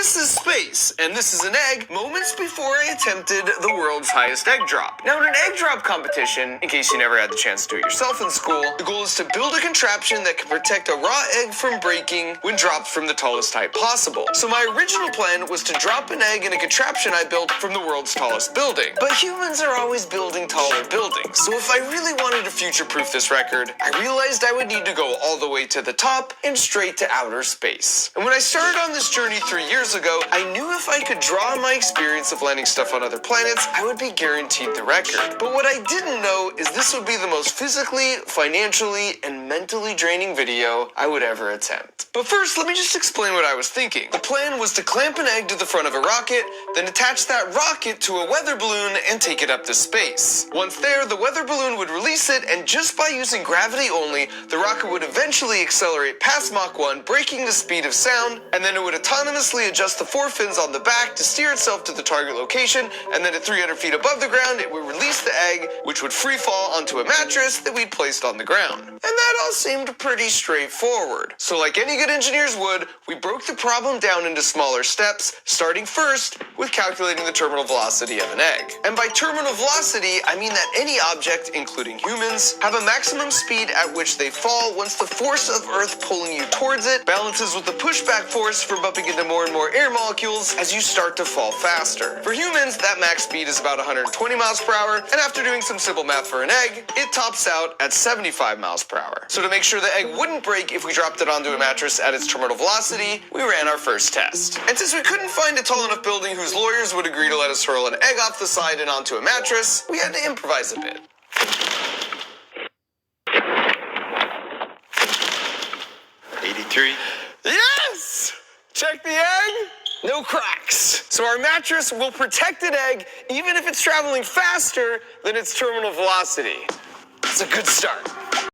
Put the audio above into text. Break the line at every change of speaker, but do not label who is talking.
this is space, and this is an egg moments before I attempted the world's highest egg drop. Now, in an egg drop competition, in case you never had the chance to do it yourself in school, the goal is to build a contraption that can protect a raw egg from breaking when dropped from the tallest height possible. So my original plan was to drop an egg in a contraption I built from the world's tallest building. But humans are always building taller buildings, so if I really wanted to future-proof this record, I realized I would need to go all the way to the top and straight to outer space. And when I started on this journey 3 years ago, I knew if I could draw on my experience of landing stuff on other planets, I would be guaranteed the record. But what I didn't know is this would be the most physically, financially, and mentally draining video I would ever attempt. But first, let me just explain what I was thinking. The plan was to clamp an egg to the front of a rocket, then attach that rocket to a weather balloon and take it up to space. Once there, the weather balloon would release it, and just by using gravity only, the rocket would eventually accelerate past Mach 1, breaking the speed of sound, and then it would autonomously adjust the 4 fins on the back to steer itself to the target location, and then at 300 feet above the ground, it would release the egg, which would free fall onto a mattress that we'd placed on the ground. And that all seemed pretty straightforward. So like any good engineers would, we broke the problem down into smaller steps, starting first with calculating the terminal velocity of an egg. And by terminal velocity, I mean that any object, including humans, have a maximum speed at which they fall once the force of Earth pulling you towards it balances with the pushback force from bumping into more and more air molecules as you start to fall faster. For humans, that max speed is about 120 miles per hour, and after doing some simple math for an egg, it tops out at 75 miles per hour. So to make sure the egg wouldn't break if we dropped it onto a mattress at its terminal velocity, we ran our first test. And since we couldn't find a tall enough building whose lawyers would agree to let us hurl an egg off the side and onto a mattress, we had to improvise a bit. Yes! Check the egg. No cracks. So our mattress will protect an egg even if it's traveling faster than its terminal velocity. It's a good start.